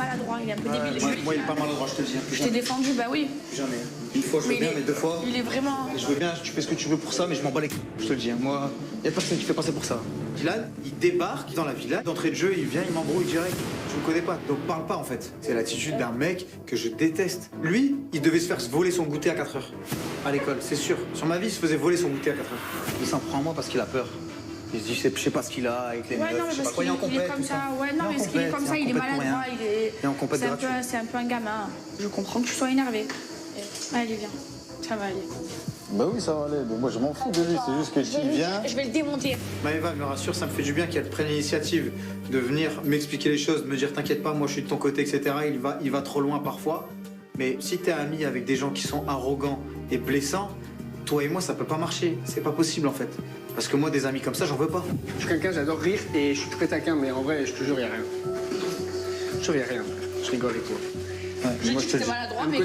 maladroit, il est un peu débile. Moi, il est pas maladroit, je te le dis. Je t'ai défendu, bah oui. Jamais. Une fois, je veux bien, mais deux fois. Il est vraiment. Je veux bien, tu fais ce que tu veux pour ça, mais je m'en bats les couilles, je te le dis. Moi, y a personne qui fait passer pour ça. Dylan, il débarque dans la villa. D'entrée de jeu, il vient, il m'embrouille direct. Je le connais pas, donc parle pas en fait. C'est l'attitude d'un mec que je déteste. Lui, il devait se faire voler son goûter à 4 heures. À l'école, c'est sûr. Sur ma vie, il se faisait voler son goûter à 4 heures. Il s'en prend à moi parce qu'il a peur. Il se dit, je sais pas ce qu'il a avec les meufs, Ouais, non, mais je sais pas parce quoi, il est en qu'il est compète, comme tout ça. Ouais, non, mais parce qu'il est comme ça, il est maladroit, Et en compète gratuite. c'est un peu un gamin. Je comprends que tu sois énervé. Allez, viens. Ça va aller. Bah oui, ça va aller. Moi, je m'en fous de lui. C'est juste que tu viens. Je vais le démonter. Maëva me rassure, ça me fait du bien qu'elle prenne l'initiative de venir m'expliquer les choses, de me dire t'inquiète pas, moi je suis de ton côté, etc. Il va trop loin parfois. Mais si t'es ami avec des gens qui sont arrogants et blessants, toi et moi ça peut pas marcher. C'est pas possible en fait. Parce que moi des amis comme ça, j'en veux pas. Je suis quelqu'un, j'adore rire et je suis très taquin, mais en vrai, je te jure, y a rien. Je te jure, y a rien. Je rigole avec toi. Ouais, J'ai moi dit je que te t'étais dis. maladroit, mais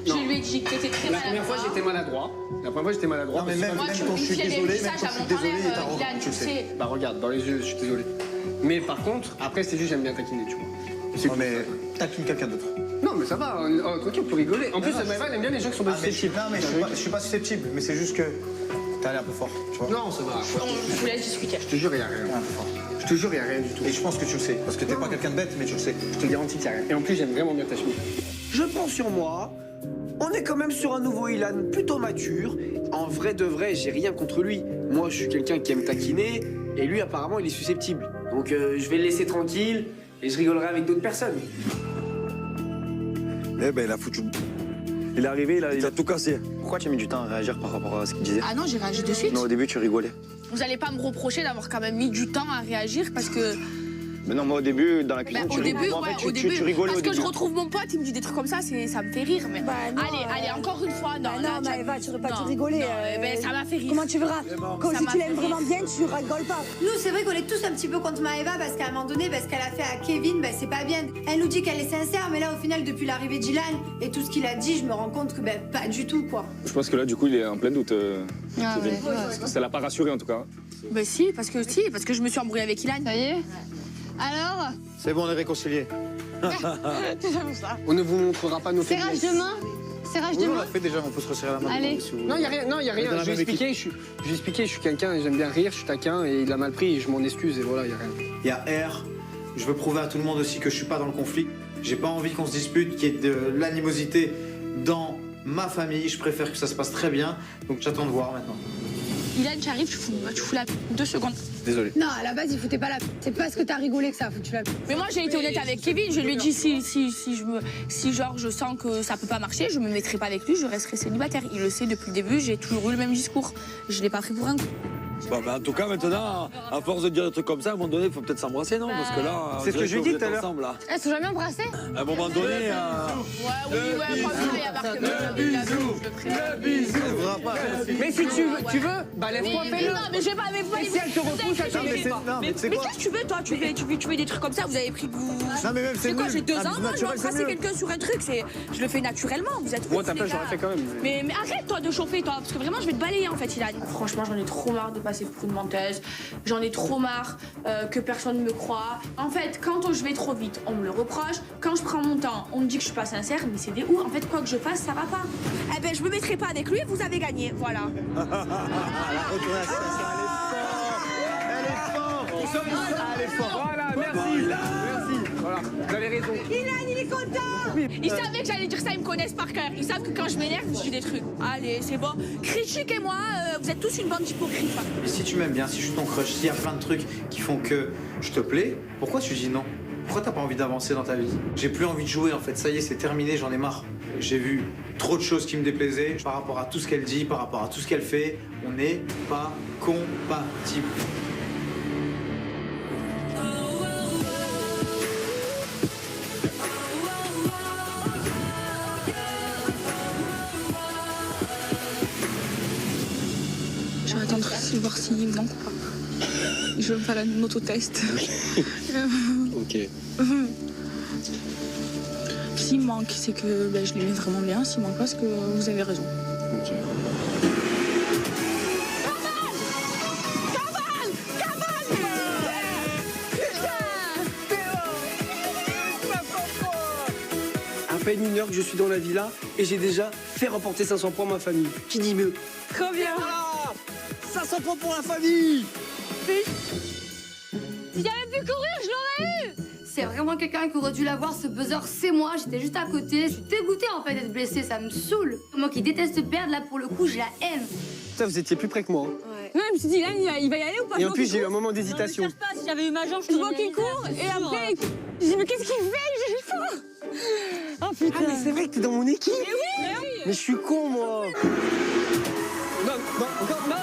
je lui ai dit que t'étais très La maladroit. première fois, j'étais maladroit. La première fois, j'étais maladroit. Non mais même, Moi, même tu quand je suis confiais des désolé, même messages quand à je suis mon désolé, enlève, il est arrogant, Dylan, tu le sais. Bah regarde, dans les yeux, je suis désolé. Mais par contre, après, c'est juste, j'aime bien taquiner, tu vois. C'est Non tout. mais taquine quelqu'un d'autre. Non, mais ça va, tranquille, on peut rigoler. En plus, Maëva, elle aime bien les gens qui sont pas Ah, mais susceptibles. non mais je suis pas susceptible, mais c'est juste que t'es allé un peu fort, tu vois. Non, ça va. Je vous laisse discuter. Je te jure, y a rien. Un peu fort. Je te jure, y a rien du tout. Et je pense que tu le sais, parce que t'es pas quelqu'un de bête, mais tu le sais. Je te garantis qu'il y a rien. Et en plus, j'aime vraiment bien ta chemise. Je prends sur moi. On est quand même sur un nouveau Ilan plutôt mature. En vrai de vrai, j'ai rien contre lui. Moi, je suis quelqu'un qui aime taquiner. Et lui, apparemment, il est susceptible. Donc, je vais le laisser tranquille. Et je rigolerai avec d'autres personnes. Eh ben, il a foutu. Il est arrivé, il a tout cassé. Pourquoi tu as mis du temps à réagir par rapport à ce qu'il disait? Ah non, j'ai réagi de suite. Non, au début, tu rigolais. Vous allez pas me reprocher d'avoir quand même mis du temps à réagir parce que. Mais non, moi, au début, dans la cuisine, Au début, moi, en ouais, fait, au tu début. rigolais Parce au que début. je retrouve mon pote, il me dit des trucs comme ça, ça me fait rire. Mais... Bah non, allez, encore une fois. Non, non, Maëva, tu aurais pas dû rigoler. Non, ben, ça m'a fait rire. Comment tu verras? Quand Ça si m'a tu fait l'aimes rire. vraiment bien, tu rigoles pas. Nous, c'est vrai qu'on est tous un petit peu contre Maëva parce qu'à un moment donné, ce qu'elle a fait à Kevin, c'est pas bien. Elle nous dit qu'elle est sincère, mais là, au final, depuis l'arrivée d'Ilan et tout ce qu'il a dit, je me rends compte que pas du tout, quoi. Je pense que là, du coup, il est en plein doute. Ah Kevin. ouais. Parce que ça l'a pas rassuré, en tout cas. Ben si, parce que je me suis embrouillée avec Ilan. Ça y est. Alors, C'est bon, on est réconciliés. On ne vous montrera pas nos serrage faiblesses. de main. Serrage Oui, de on main. l'a fait déjà, on peut se resserrer la main. Allez. si vous voulez. Non, y a rien. Non, y a On est dans rien. la Je même vais expliquer. Je suis quelqu'un, j'aime bien rire, je suis taquin et il a mal pris et je m'en excuse et voilà, y a rien. Il y a R. Je veux prouver à tout le monde aussi que je suis pas dans le conflit. J'ai pas envie qu'on se dispute, qu'il y ait de l'animosité dans ma famille. Je préfère que ça se passe très bien. Donc j'attends de voir maintenant. Ilan, tu arrives, tu fous la 2 secondes. Désolé. Non, à la base, il foutait pas la C'est parce que t'as rigolé que ça a foutu la Mais moi, j'ai été honnête avec Kevin. Je lui ai dit si genre je sens que ça peut pas marcher, je me mettrai pas avec lui, je resterai célibataire. Il le sait depuis le début, j'ai toujours eu le même discours. Je l'ai pas pris pour un coup. Bon, ben, en tout cas, maintenant, à force de dire des trucs comme ça, à un moment donné, il faut peut-être s'embrasser, non? Parce que là, C'est ce que je lui ai dit tout à l'heure. ensemble, là. Elles sont jamais embrassées. À un moment donné, Il y a marqué le bisou. Mais si tu veux, bah lève-toi, Mais fais-le. non, mais je vais pas avec vous. Et si elle te repousse, elle Non, mais c'est- non, mais tu sais Mais quoi qu'est-ce que tu veux, toi? Tu fais des trucs comme ça, vous avez pris goût. Non, mais même C'est quoi, nul. j'ai 2 Un ans, bisou moi, je vais naturel, c'est embrasser mieux. quelqu'un sur un truc, je le fais naturellement, vous êtes Moi, ouf, ta les place, j'aurais gars. fait quand même. Mais arrête, toi, de chauffer, toi, parce que vraiment, je vais te balayer, en fait, Ilan. Franchement, j'en ai trop marre de passer pour une menteuse. J'en ai trop marre que personne ne me croit. En fait, quand je vais trop vite, on me le reproche. Quand je prends mon temps, on me dit que je suis pas sincère, mais c'est des ouf. En fait, quoi que je fasse, ça va pas. Eh ben, je me mettrai pas avec lui, vous avez gagné, voilà. Elle est forte. Elle est forte. Voilà, merci. Merci. Voilà, vous avez raison. Ilan, il est content. Ils savaient que j'allais dire ça, ils me connaissent par cœur. Ils savent que quand je m'énerve, je dis des trucs. Allez, c'est bon. Critiquez-moi, vous êtes tous une bande d'hypocrites. Mais si tu m'aimes bien, si je suis ton crush, s'il y a plein de trucs qui font que je te plais, pourquoi tu dis non? Pourquoi t'as pas envie d'avancer dans ta vie? J'ai plus envie de jouer en fait, ça y est, c'est terminé, j'en ai marre. J'ai vu trop de choses qui me déplaisaient par rapport à tout ce qu'elle dit, par rapport à tout ce qu'elle fait. On n'est pas compatibles. Je vais attendre voir s'il me manque ou pas. Je vais me faire un autotest. Ok. S'il me manque, c'est que je l'aimais vraiment bien. S'il manque pas, c'est que vous avez raison. Ok. peine 1 heure que je suis dans la villa et j'ai déjà fait remporter 500 points à ma famille. Qui dit mieux? Trop bien. Voilà 500 points pour la famille. Si j'avais pu courir, je l'aurais eu. C'est vraiment quelqu'un qui aurait dû l'avoir, ce buzzer, c'est moi. J'étais juste à côté. Je suis dégoûtée en fait d'être blessée, ça me saoule. Moi qui déteste perdre, là pour le coup, je la aime. Ça, vous étiez plus près que moi. Hein. Ouais, je me suis dit, là, il va y aller ou pas? Et en plus, j'ai eu un moment d'hésitation. Non, ne cherche pas, si j'avais eu ma jambe, je vois qu'il court, et après, je dis, mais qu'est-ce qu'il fait? J'ai eu faim. Oh putain. Ah, mais c'est vrai que t'es dans mon équipe. Mais oui. Mais je suis con, moi. Non, encore, non.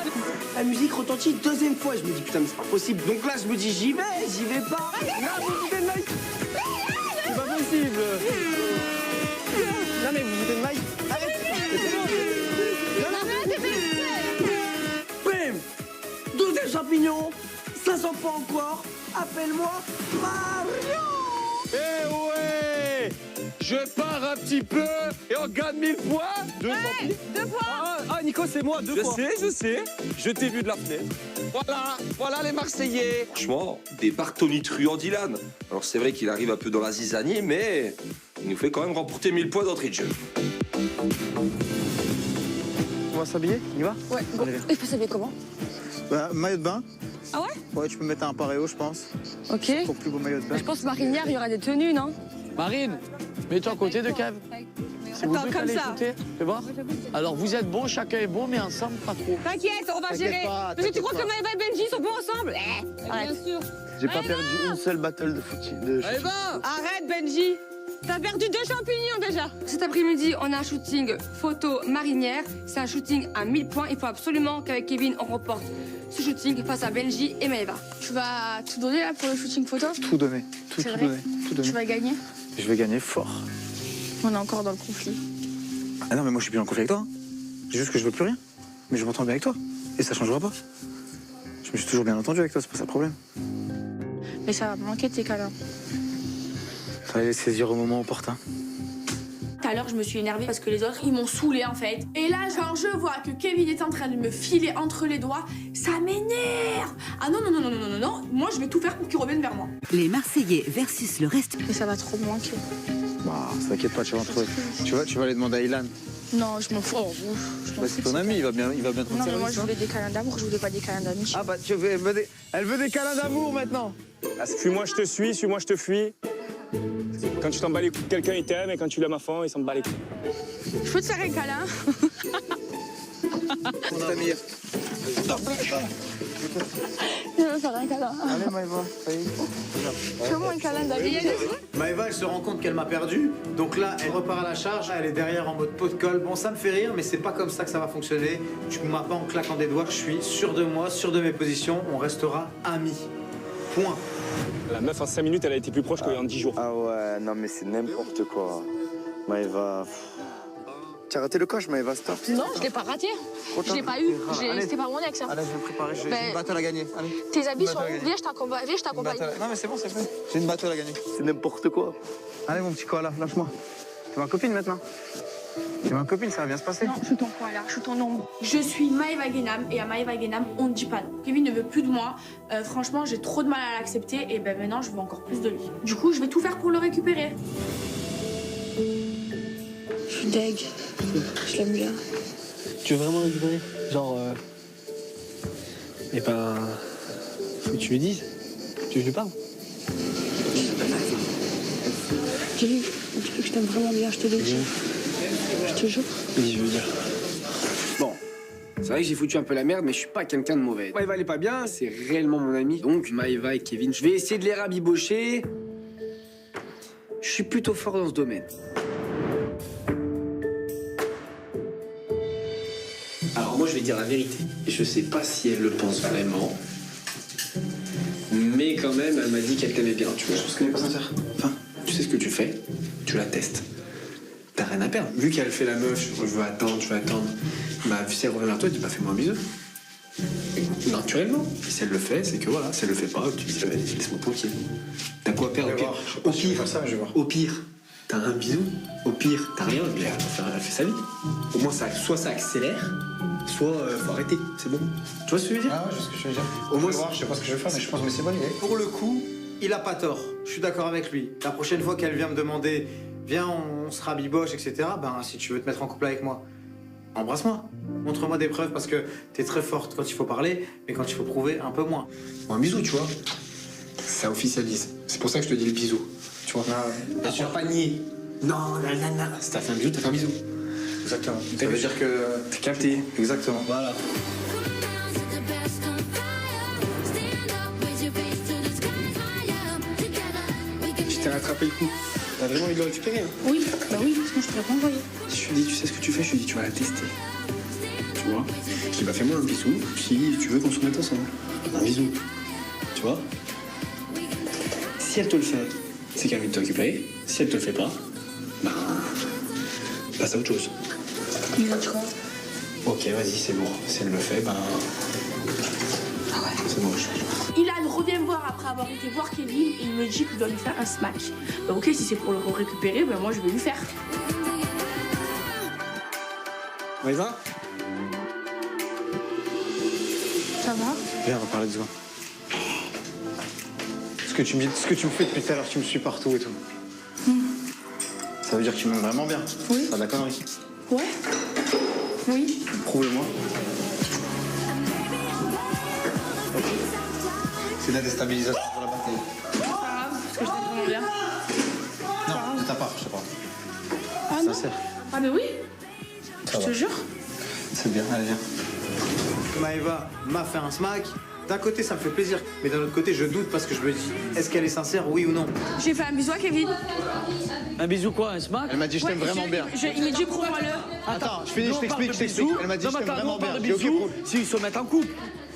La musique retentit 2e fois. Je me dis, putain, mais c'est pas possible. Donc là, je me dis, j'y vais pas. Là, vous vous foutez de Mike. C'est pas possible. Non, mais vous vous foutez de Mike. Bim 12e champignon, 500 points encore. Appelle-moi Mario. Eh ouais, je pars un petit peu et on gagne 1000 points. 200 pieds. 2 points. Ah, Nico, c'est moi, 2 fois. Je sais. Je t'ai vu de la fenêtre. Voilà les Marseillais. Franchement, des tonitruants Dylan. Alors c'est vrai qu'il arrive un peu dans la zizanie, mais il nous fait quand même remporter 1000 points d'entrée de jeu. On va s'habiller, on y va? Ouais, bon. Il faut s'habiller comment? Bah, maillot de bain. Ah ouais? Ouais, tu peux mettre un paréo, je pense. Ok. Pour plus beau maillot de bain. Je pense marinière, il y aura des tenues, non? Marine, mets-toi à côté de Kev. C'est vous deux qui comme allez ça. shooter, fais voir. Alors vous êtes bons, chacun est bon, mais ensemble pas trop. T'inquiète, on va gérer. pas, Parce que tu t'inquiète crois pas. que Maëva et Benji sont bons ensemble? Bien sûr. J'ai pas perdu une seule battle de foot. Allez, va! Arrête, Benji! T'as perdu 2 champignons déjà! Cet après-midi, on a un shooting photo marinière. C'est un shooting à 1000 points. Il faut absolument qu'avec Kevin, on remporte ce shooting face à Benji et Maëva. Tu vas tout donner là pour le shooting photo? Tout donner, tout C'est vrai donner, tout donner. Tu vas gagner? Je vais gagner fort. On est encore dans le conflit. Ah non, mais moi je suis plus en conflit avec toi. Hein. C'est juste que je veux plus rien. Mais je m'entends bien avec toi. Et ça changera pas. Je me suis toujours bien entendu avec toi, c'est pas ça le problème. Mais ça va me manquer tes câlins. Fallait les saisir au moment opportun. Tout à l'heure, je me suis énervée parce que les autres, ils m'ont saoulée en fait. Et là, quand je vois que Kevin est en train de me filer entre les doigts, ça m'énerve. Ah non, non, non, non, non, non, non. Moi, je vais tout faire pour qu'il revienne vers moi. Les Marseillais versus le reste. Mais ça va trop me manquer. Bah, t'inquiète pas, tu vas en trouver. Tu vas aller demander à Ilan. Non, je m'en fous. Bah, c'est ton ami, il va bien te Non, rendre mais moi, service, je hein. voulais des câlins d'amour, je voulais pas des câlins d'amis. Ah bah, elle veut des câlins d'amour maintenant. Ah, suis-moi, je te suis, suis-moi, je te fuis. Quand tu t'en bats les couilles, quelqu'un il t'aime, et quand tu l'aimes à fond, il s'en bat les couilles. Je peux te faire un câlin? C'est ta meilleure. Je veux faire un câlin. Allez, Maëva, ça y est. Fais-moi un câlin d'amis. Maëva, elle se rend compte qu'elle m'a perdu. Donc là, elle repart à la charge. Elle est derrière en mode pot de colle. Bon, ça me fait rire, mais c'est pas comme ça que ça va fonctionner. Tu m'as pas en claquant des doigts. Je suis sûr de moi, sûr de mes positions. On restera amis. Point. La meuf, en 5 minutes, elle a été plus proche qu'en 10 jours. Ah ouais, non mais c'est n'importe quoi. Maëva... Tu as raté le coche, Maëva, stop. Non, je l'ai pas raté. Je l'ai pas eu. C'était pas mon ex. Hein. Allez, je vais me préparer. J'ai Ben, une battle à gagner. Allez. Tes habits Une sont battle à où? gagner. Viens, je t'accompagne. Non, mais c'est bon, c'est fait. J'ai une battle à gagner. C'est n'importe quoi. Allez, mon petit koala, lâche-moi. T'es ma copine maintenant. T'es ma copine, ça va bien se passer. Non, je suis ton koala, je suis ton ombre. Je suis Maëva Guénam et à Maëva Guénam, on ne dit pas non. Kevin ne veut plus de moi. Franchement, j'ai trop de mal à l'accepter et ben maintenant, je veux encore plus de lui. Du coup, je vais tout faire pour le récupérer. Je suis deg. Je l'aime bien. Tu veux vraiment récupérer? Genre... Eh ben... Faut que tu lui dises. Tu veux que je lui parle? Kevin, dis-lui que je t'aime vraiment bien, je te le dis. Je te jure. Oui, je veux dire. Bon, c'est vrai que j'ai foutu un peu la merde, mais je suis pas quelqu'un de mauvais. Maëva, elle est pas bien, c'est réellement mon ami. Donc, Maëva et Kevin, je vais essayer de les rabibocher. Je suis plutôt fort dans ce domaine. Alors, moi, je vais dire la vérité. Et je sais pas si elle le pense vraiment. Mais quand même, elle m'a dit qu'elle t'aimait bien, tu vois. Je pense qu'elle est pas sincère. Enfin, tu sais ce que tu fais, tu la testes. T'as rien à perdre. Vu qu'elle fait la meuf, je veux attendre. Bah, si elle revient vers toi, tu dis, bah, fais-moi un bisou. Naturellement. Et si elle le fait, c'est que voilà, si elle le fait pas, tu dis, laisse-moi tranquille. T'as quoi à perdre? Au pire, au pire, t'as un bisou. Au pire, t'as rien, mais elle fait sa vie. Au moins, soit ça accélère, soit faut arrêter, c'est bon. Tu vois ce que je veux dire? Ah ouais, je sais ce que je veux dire. Au moins, je sais pas ce que je vais faire, mais je pense que c'est bonne idée. Pour le coup, il a pas tort. Je suis d'accord avec lui. La prochaine fois qu'elle vient me demander viens, on se rabiboche, etc. Ben, si tu veux te mettre en couple avec moi, embrasse-moi. Montre-moi des preuves parce que t'es très forte quand il faut parler, mais quand il faut prouver, un peu moins. Bon, un bisou, tu vois. Ça officialise. C'est pour ça que je te dis le bisou. Tu vois. Bien sûr, pas nier. Non, nanana. Si t'as fait un bisou, t'as fait un bisou. Exactement. Ça veut dire que t'es capté. Exactement. Voilà. Je t'ai rattrapé le coup. T'as vraiment envie de le récupérer, hein? Oui, bah oui, sinon je pourrais pas envoyer. Je lui dis, tu sais ce que tu fais? Je lui dis, tu vas la tester. Tu vois? Je dis, bah fais-moi un bisou si tu veux qu'on se mette ensemble. Un bisou. Tu vois? Si elle te le fait, c'est qu'elle a envie de t'occuper. Si elle te le fait pas, bah passe à autre chose. Mais là, tu vois. Ok, vas-y, c'est lourd. Si elle le fait, ben. Ah ouais, c'est moche. Ilan revient me voir après avoir été voir Kevin et il me dit que je dois lui faire un smack. Bah ok, si c'est pour le récupérer, ben moi je vais lui faire. Maïva? Ça va? Viens, on va parler de toi. Ce que tu me fais depuis tout à l'heure, tu me suis partout et tout. Ça veut dire que tu m'aimes vraiment bien? Oui. C'est de la connerie. Ouais. Oui. Prouve-le-moi. C'est de la déstabilisation pour la bataille. C'est pas grave, parce que je t'aime vraiment bien. Non, de ta part, je sais pas. Ah non? Sincère. Ah mais oui. Ça Je va. te jure. C'est bien, allez, viens. Maëva m'a fait un smack. D'un côté, ça me fait plaisir, mais d'un autre côté, je doute parce que je me dis, est-ce qu'elle est sincère, oui ou non? J'ai fait un bisou à Kevin. Un bisou quoi, un smack? Elle m'a dit je t'aime vraiment bien. Il m'a dit prouve-moi-le. Attends, je finis, je t'explique. Elle m'a dit je t'aime vraiment bien. J'ai aucun problème. S'ils se mettent en couple.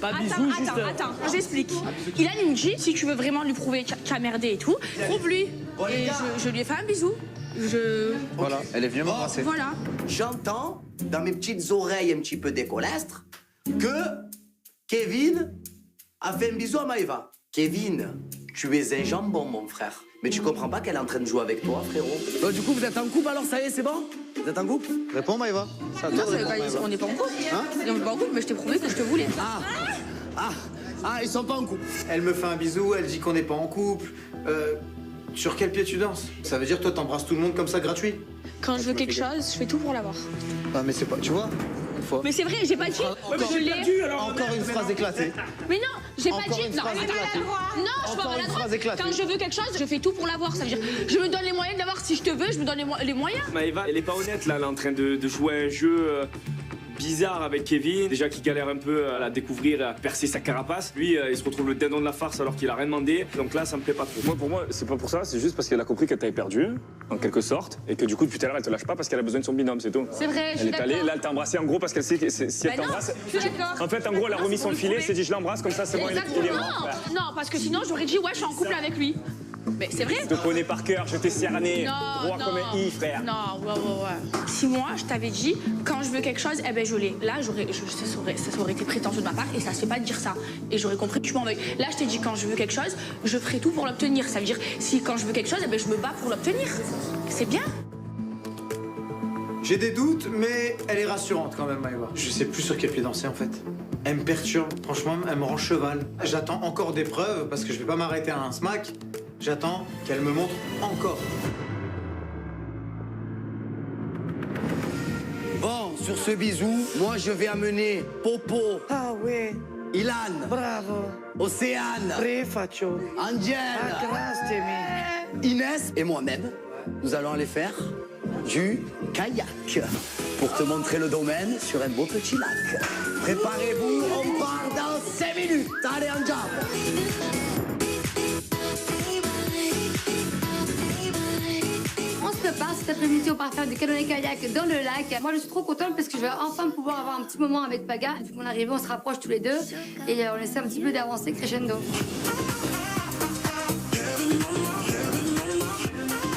Pas de bisous, juste. Attends, j'explique. Ilan, il me dit, si tu veux vraiment lui prouver qu'il a merdé et tout, prouve-lui. Et je lui ai fait un bisou. Voilà, elle est venue m'embrasser. Voilà. J'entends dans mes petites oreilles un petit peu décolestres que Kevin a fait un bisou à Maëva. Kevin, tu es un jambon, mon frère. Mais tu comprends pas qu'elle est en train de jouer avec toi, frérot? Donc, du coup, vous êtes en couple alors, ça y est, c'est bon? Vous êtes en couple? Réponds Maëva. Non, on n'est pas en couple. On n'est pas en couple, mais je t'ai prouvé que je te voulais. Ah, ils sont pas en couple. Elle me fait un bisou, elle dit qu'on n'est pas en couple. Sur quel pied tu danses? Ça veut dire que toi, t'embrasses tout le monde comme ça, gratuit? Quand je veux quelque chose, je fais tout pour l'avoir. Ah, mais c'est pas. Tu vois? Mais c'est vrai, j'ai pas dit. Je l'ai. Encore une phrase éclatée. Mais non, j'ai pas Encore dit. une Non, phrase éclatée. non, je suis pas Encore une maladroite. phrase éclatée. Quand je veux quelque chose, je fais tout pour l'avoir. Ça veut dire, je me donne les moyens d'avoir. Si je te veux, je me donne les moyens. Maëva, elle est pas honnête là, elle est en train de jouer un jeu bizarre avec Kevin. Déjà qu'il galère un peu à la découvrir, à percer sa carapace. Lui, il se retrouve le dindon de la farce alors qu'il a rien demandé. Donc là, ça me plaît pas trop. Moi, pour moi, c'est pas pour ça, c'est juste parce qu'elle a compris qu'elle t'avait perdu, en quelque sorte, et que du coup, depuis tout à l'heure, elle te lâche pas parce qu'elle a besoin de son binôme, c'est tout. C'est vrai, je Elle suis est allée, d'accord. là, elle t'a embrassé en gros parce qu'elle sait que si elle non, t'embrasse. je suis d'accord. En fait, en gros, elle a remis son filet, elle s'est dit je l'embrasse, comme ça, c'est bon, il est Exactement. mort. Non, parce que sinon, j'aurais dit, ouais, je suis en couple avec lui. Mais c'est vrai. Je te connais par cœur, je t'ai cerné. Non, Droit non. comme un i, frère. Non, ouais. Si moi, je t'avais dit, quand je veux quelque chose, eh ben je l'ai. Là, ça aurait été prétentieux de ma part et ça se fait pas de dire ça. Et j'aurais compris que tu m'en veux. Là, je t'ai dit, quand je veux quelque chose, je ferai tout pour l'obtenir. Ça veut dire, si quand je veux quelque chose, eh ben je me bats pour l'obtenir. C'est bien. J'ai des doutes, mais elle est rassurante quand même, Maëva. Je sais plus sur quel pied danser en fait. Elle me perturbe, franchement, elle me rend cheval. J'attends encore des preuves parce que je vais pas m'arrêter à un smack. J'attends qu'elle me montre encore. Bon, sur ce bisou, moi je vais amener Popo. Ah ouais. Ilan. Bravo. Océane. Faccio. Angel. Inès et moi-même, nous allons aller faire du kayak pour te montrer le domaine sur un beau petit lac. Préparez-vous, on part dans 5 minutes. Allez, Angel. On se prépare cet après-midi, on part faire du canoë-kayak dans le lac. Moi, je suis trop contente parce que je vais enfin pouvoir avoir un petit moment avec Paga. Depuis qu'on est arrivé, on se rapproche tous les deux et on essaie un petit peu d'avancer crescendo.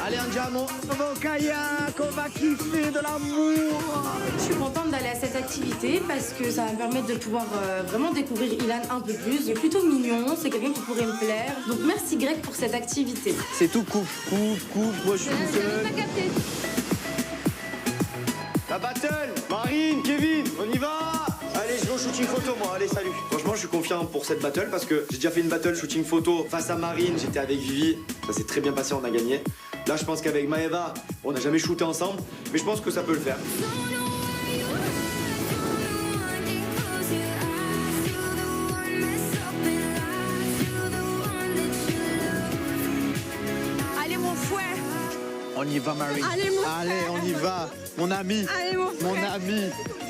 Allez, Andiamo, on va au kayak, on va kiffer de l'amour. Je suis contente d'aller à cette activité parce que ça va me permettre de pouvoir vraiment découvrir Ilan un peu plus. Il est plutôt mignon, c'est quelqu'un qui pourrait me plaire. Donc merci Greg pour cette activité. C'est tout, coupe, moi je suis tout seul. La battle, Marine, Kevin, on y va. Allez, je vais au shooting photo, moi. Allez, salut. Franchement, je suis confiant pour cette battle parce que j'ai déjà fait une battle shooting photo face à Marine. J'étais avec Vivi. Ça s'est très bien passé, on a gagné. Là, je pense qu'avec Maëva, on n'a jamais shooté ensemble, mais je pense que ça peut le faire. Allez, mon fouet. On y va, Marie. Allez, mon Allez, on y va. Mon ami. Allez, mon frère. ami.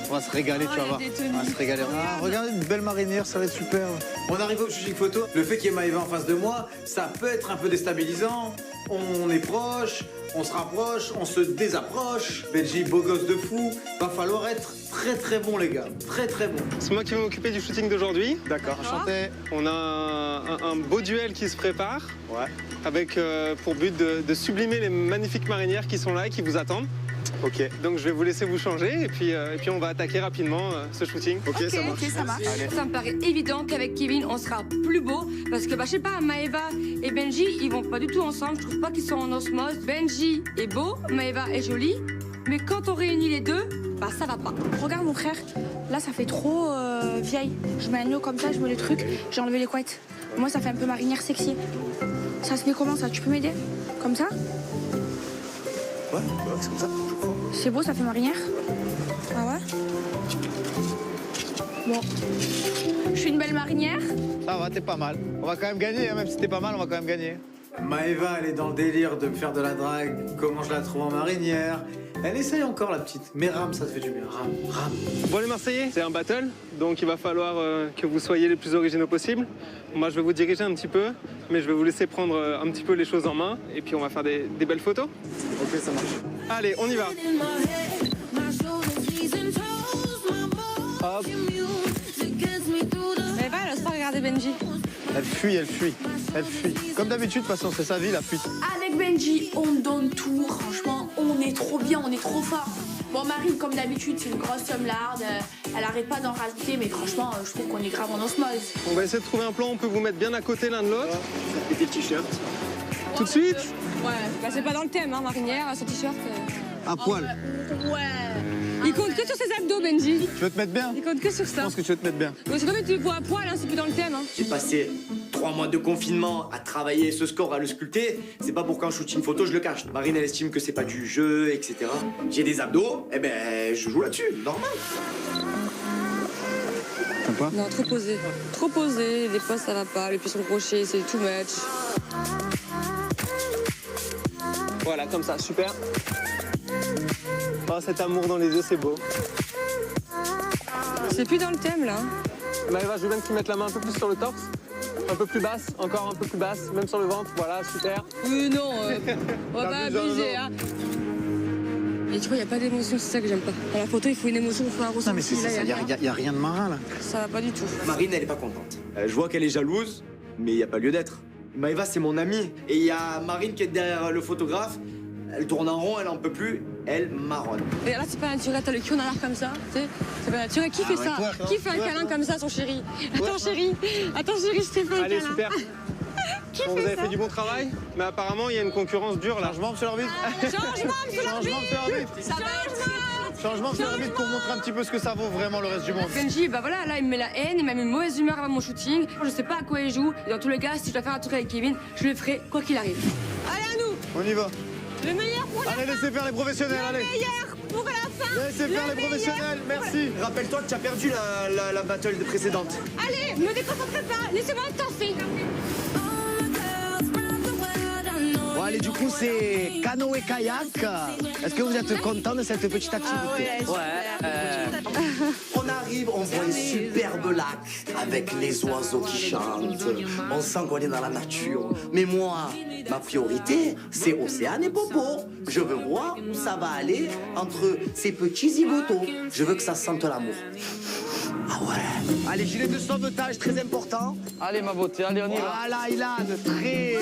On va se régaler, tu vas voir. On va se régaler. Ah, regarde, une belle marinière, ça va être super. On arrive au shooting photo. Le fait qu'il y ait Maëva en face de moi, ça peut être un peu déstabilisant. On est proche, on se rapproche, on se désapproche. Benji, beau gosse de fou. Va falloir être très très bon, les gars. Très très bon. C'est moi qui vais m'occuper du shooting d'aujourd'hui. D'accord, enchanté. On a un beau duel qui se prépare. Ouais. Avec pour but de sublimer les magnifiques marinières qui sont là et qui vous attendent. Ok. Donc je vais vous laisser vous changer et puis on va attaquer rapidement ce shooting. Ok, ça marche. Ok, ça marche. Allez. Ça me paraît évident qu'avec Kevin, on sera plus beau. Parce que, je sais pas, Maëva et Benji, ils vont pas du tout ensemble. Je trouve pas qu'ils sont en osmose. Benji est beau, Maëva est jolie. Mais quand on réunit les deux, bah ça va pas. Regarde, mon frère. Là, ça fait trop vieille. Je mets un nœud comme ça, je mets le truc. J'ai enlevé les couettes. Moi, ça fait un peu marinière sexy. Ça se met comment, ça? Tu peux m'aider? Comme ça? Ouais, c'est comme ça. C'est beau, ça fait marinière? Ah ouais? Bon. Je suis une belle marinière. Ça va, t'es pas mal. On va quand même gagner, hein, même si t'es pas mal, on va quand même gagner. Maëva, elle est dans le délire de me faire de la drague. Comment je la trouve en marinière? Elle essaye encore, la petite. Mais rame, ça te fait du bien. Rame. Bon les Marseillais, c'est un battle, donc il va falloir que vous soyez les plus originaux possibles. Moi je vais vous diriger un petit peu, mais je vais vous laisser prendre un petit peu les choses en main, et puis on va faire des belles photos. Ok, ça marche. Allez, on y va. Hop. Maëva, elle ose pas regarder Benji. Elle fuit. Comme d'habitude, de toute façon, c'est sa vie, la fuite. Avec Benji, on donne tout. Franchement, on est trop bien, on est trop fort. Bon, Marine, comme d'habitude, c'est une grosse somlarde. Elle arrête pas d'en rajouter, mais franchement, je trouve qu'on est grave en osmose. On va essayer de trouver un plan, on peut vous mettre bien à côté l'un de l'autre. Ça fait des t-shirts. Tout de suite. Ouais, bah c'est pas dans le thème, hein, marinière, ce t-shirt. À poil. Ouais. Il compte que sur ses abdos, Benji. Tu veux te mettre bien? Il compte que sur Je ça. pense que tu veux te mettre bien. Donc c'est comme tu vois à poil, hein, c'est plus dans le thème. Hein. J'ai passé 3 mois de confinement à travailler ce score, à le sculpter. C'est pas pour qu'un shooting photo, je le cache. Marine, elle estime que c'est pas du jeu, etc. J'ai des abdos, eh ben, je joue là-dessus, normal. Sympa? Non, trop posé. Trop posé, des fois ça va pas, les pieds sur le crochet, c'est too much. Voilà, comme ça, super. Oh, cet amour dans les yeux, c'est beau. C'est plus dans le thème, là. Maëva, je veux bien que tu mettes la main un peu plus sur le torse. Un peu plus basse, encore un peu plus basse, même sur le ventre. Voilà, super. Oui, non, on va pas T'abuses, abuser, hein. Et tu vois, il n'y a pas d'émotion, c'est ça que j'aime pas. Dans la photo, il faut une émotion, il faut un ressenti. Non, mais c'est ça, y a rien de marin, là. Ça va pas du tout. Marine, elle est pas contente. Je vois qu'elle est jalouse, mais il y a pas lieu d'être. Maëva, c'est mon amie. Et il y a Marine qui est derrière le photographe. Elle tourne en rond, elle en peut plus, elle marronne. Et là, c'est pas naturel, t'as le cul en arrière comme ça, tu sais. C'est pas naturel. Qui fait ça? Qui fait un câlin comme ça à son chéri? Attends, chérie, je t'ai fait un câlin. Allez, super. Qui Bon, fait vous avez ça? fait du bon travail, mais apparemment, il y a une concurrence dure là. Changement, monsieur l'arbitre. Changement, monsieur l'arbitre. Changement, monsieur l'arbitre, pour montrer un petit peu ce que ça vaut vraiment le reste du monde. Benji, bah voilà, là, il me met la haine, il m'a mis une mauvaise humeur avant mon shooting. Je sais pas à quoi il joue. Et dans tous les cas, si je dois faire un truc avec Kevin, je le ferai quoi qu'il arrive. Allez, à nous! On y va. Le meilleur pour la fin! Allez, laissez faire les professionnels, allez. Le meilleur pour la fin! Laissez faire les professionnels, merci. Rappelle-toi que tu as perdu la battle précédente. Allez, me déconcentrez pas, laissez-moi le temps, fille. Bon, allez, du coup, c'est canoë-kayak. Est-ce que vous êtes content de cette petite activité? On arrive, on voit un superbe lac avec les oiseaux qui chantent. On sent qu'on est dans la nature. Mais moi, ma priorité, c'est Océane et Popo. Je veux voir où ça va aller entre ces petits zigotos. Je veux que ça sente l'amour. Ah ouais. Allez, gilet de sauvetage, très important. Allez, ma beauté, allez, on y va. Voilà, Ilan, très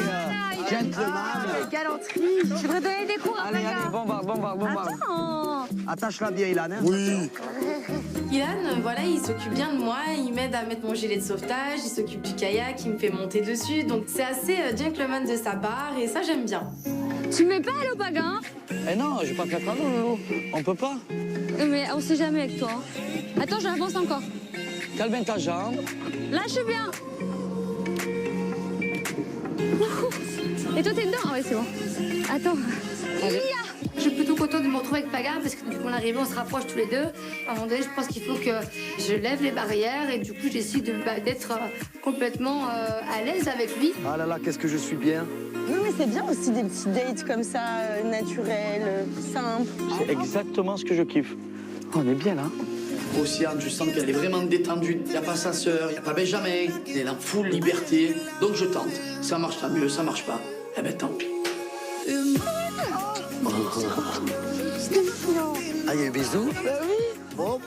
gentleman. Galanterie. Je voudrais donner des cours à Allez, Paga. allez, bombarde. Attends. Attache-la bien, Ilan. Hein. Oui. Ilan, voilà, il s'occupe bien de moi, il m'aide à mettre mon gilet de sauvetage, il s'occupe du kayak, il me fait monter dessus, donc c'est assez gentleman de sa part et ça j'aime bien. Tu me mets pas à l'eau, Paga, hein? Eh non, je vais pas te mettre à l'eau, on peut pas. Mais on sait jamais avec toi. Hein. Attends, j'avance encore. Cale bien ta jambe. Là, je suis bien. Et toi, t'es dedans? Ah ouais, c'est bon. Attends. Je suis plutôt contente de me retrouver avec Paga parce que depuis qu'on est arrivé, on se rapproche tous les deux. À un moment donné, je pense qu'il faut que je lève les barrières et du coup, j'essaie d'être complètement à l'aise avec lui. Ah là là, qu'est-ce que je suis bien. Oui, mais c'est bien aussi des petits dates comme ça, naturels, simples. C'est exactement ce que je kiffe. On est bien là. Océane, je sens qu'elle est vraiment détendue. Il n'y a pas sa sœur, il n'y a pas Benjamin. Elle est en full liberté. Donc je tente. Ça marche, tant mieux. Ça marche pas. Eh ben tant pis. Ah, il y a eu bisous? Bah oui. Bon.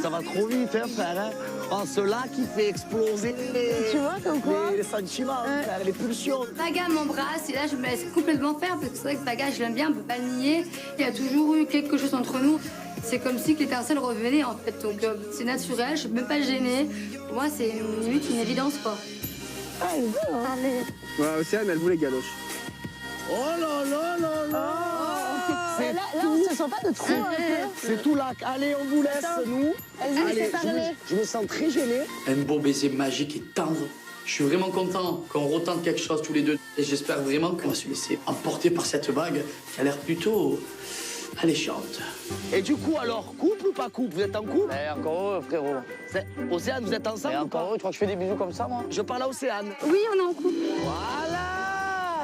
Ça va trop vite, hein, frère. Hein. Oh, ce lac, il fait exploser Tu vois, comme quoi les sentiments, frère, les pulsions. Paga m'embrasse et là, je me laisse complètement faire parce que c'est vrai que Paga, je l'aime bien, on peut pas le nier. Il y a toujours eu quelque chose entre nous. C'est comme si l'étincelle revenait, en fait. Donc, c'est naturel, je suis même pas gênée. Pour moi, c'est limite une évidence, quoi. Ah, elle veut, hein. Allez. Ouais, Océane, elle voulait galoche. Oh là là là là. Là, on se sent pas de trop un peu. C'est tout lac. Allez, on vous laisse, nous. Allez, je me sens très gêné. Un beau baiser magique et tendre. Je suis vraiment content qu'on retente quelque chose tous les deux. Et j'espère vraiment qu'on va se laisser emporter par cette vague qui a l'air plutôt alléchante. Et du coup, alors, couple ou pas couple? Vous êtes en couple? Encore heureux, frérot. Océane, vous êtes ensemble ou pas? Encore heureux, tu crois que je fais des bisous comme ça, moi? Je parle à Océane. Oui, on est en couple. Voilà.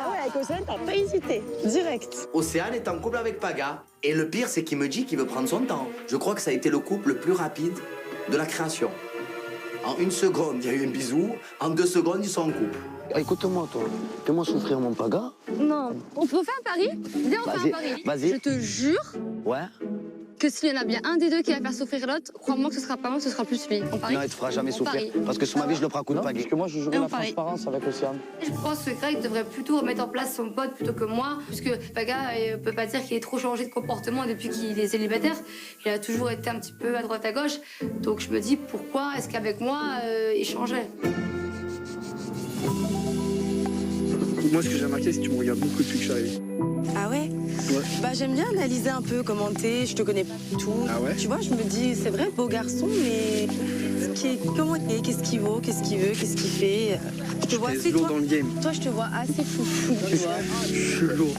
Ah ouais, avec Océane, t'as pas hésité. Direct. Océane est en couple avec Paga. Et le pire, c'est qu'il me dit qu'il veut prendre son temps. Je crois que ça a été le couple le plus rapide de la création. En 1 seconde, il y a eu un bisou. En 2 secondes, ils sont en couple. Écoute-moi, toi. Fais-moi souffrir mon Paga. Non. On peut faire un pari? Viens, on fait un pari. Vas-y. Je te jure Ouais. que s'il y en a bien un des deux qui va faire souffrir l'autre, crois-moi que ce sera pas moi, ce sera plus lui. On parie? Non, il te fera jamais On souffrir. parie. Parce que sur ma vie, je le prends à coup de Paga. Parce que moi, je jouerai Et on la parie. transparence avec Océane. Je pense que Greg devrait plutôt remettre en place son pote plutôt que moi, puisque Paga peut pas dire qu'il ait trop changé de comportement depuis qu'il est célibataire. Il a toujours été un petit peu à droite à gauche. Donc je me dis pourquoi est-ce qu'avec moi il changerait? Moi, ce que j'ai remarqué, c'est que tu me regardes beaucoup depuis que je suis arrivé. Ah ouais? Ouais. Bah, j'aime bien analyser un peu comment t'es. Je te connais pas du tout. Ah ouais? Tu vois, je me dis, c'est vrai, beau garçon, mais comment il est? Qu'est-ce qu'il vaut? Qu'est-ce qu'il veut? Qu'est-ce qu'il fait? Je te vois pèse assez, lourd toi. dans le game. Toi, je te vois assez foufou, tu vois. Je suis lourd.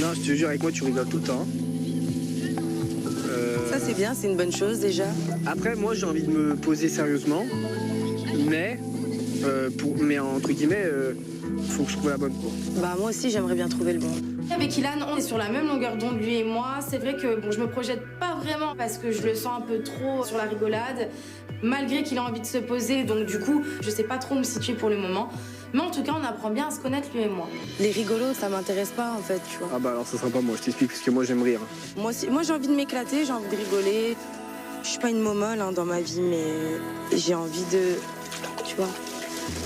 Non, je te jure, avec moi, tu rigoles tout le temps. Ça, c'est bien, c'est une bonne chose déjà. Après, moi, j'ai envie de me poser sérieusement, mais entre guillemets, faut que je trouve la bonne. Quoi. Bah, moi aussi, j'aimerais bien trouver le bon. Avec Ilan, on est sur la même longueur d'onde, lui et moi. C'est vrai que bon, je me projette pas vraiment parce que je le sens un peu trop sur la rigolade, malgré qu'il a envie de se poser. Donc du coup, je sais pas trop me situer pour le moment. Mais en tout cas, on apprend bien à se connaître, lui et moi. Les rigolos, ça m'intéresse pas, en fait, tu vois. Ah bah alors, ça sera pas moi, je t'explique, parce que moi, j'aime rire. Moi aussi, moi, j'ai envie de m'éclater, j'ai envie de rigoler. Je suis pas une momolle hein, dans ma vie, mais j'ai envie de, tu vois,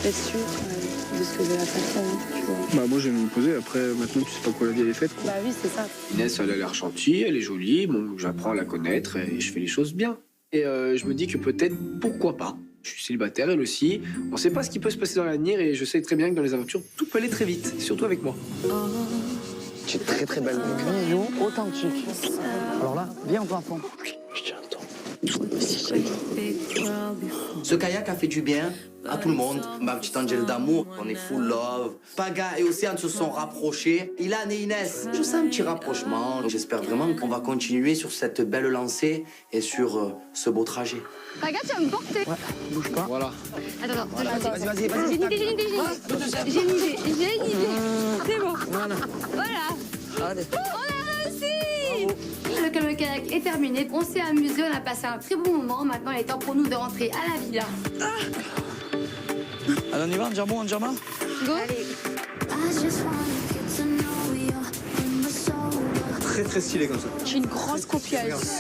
d'être sûre de ce que je vais la faire, tu vois. Bah moi, j'aime me poser, après, maintenant, tu sais pas quoi la vie, elle est faite, quoi. Bah oui, c'est ça. Inès, elle a l'air gentille, elle est jolie, bon, j'apprends à la connaître et je fais les choses bien. Et je me dis que peut-être, pourquoi pas. Je suis célibataire, elle aussi. On sait pas ce qui peut se passer dans l'avenir et je sais très bien que dans les aventures, tout peut aller très vite, surtout avec moi. Tu es très très belle. Bisous authentique. Alors là, viens au plafond. Ce kayak a fait du bien à tout le monde. Ma petite Angèle d'amour, on est full love. Paga et Océane se sont rapprochés. Ilan et Inès, je sens un petit rapprochement. J'espère vraiment qu'on va continuer sur cette belle lancée et sur ce beau trajet. Paga, tu vas me porter. Ouais, bouge pas. Voilà. Attends, Voilà, vas-y. J'ai une idée. C'est bon. Voilà. Allez. On a réussi. Le kayak est terminé. On s'est amusé, on a passé un très bon moment. Maintenant, il est temps pour nous de rentrer à la villa. Allez, on y va, Ndjama Go. Très très stylé comme ça. J'ai une grosse confiance.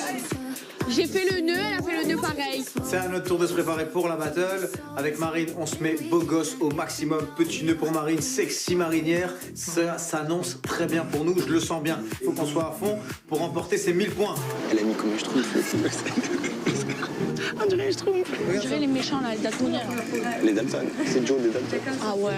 J'ai fait le nœud, elle a fait le nœud pareil. C'est à notre tour de se préparer pour la battle. Avec Marine, on se met beau gosse au maximum. Petit nœud pour Marine, sexy marinière. Ça s'annonce très bien pour nous, je le sens bien. Faut qu'on soit à fond pour remporter ces 1000 points. Elle a mis combien je trouve? On dirait je trouve. On dirait les méchants là, les daltoniens. Les Dalton, c'est Joe des Dalton. Ah ouais.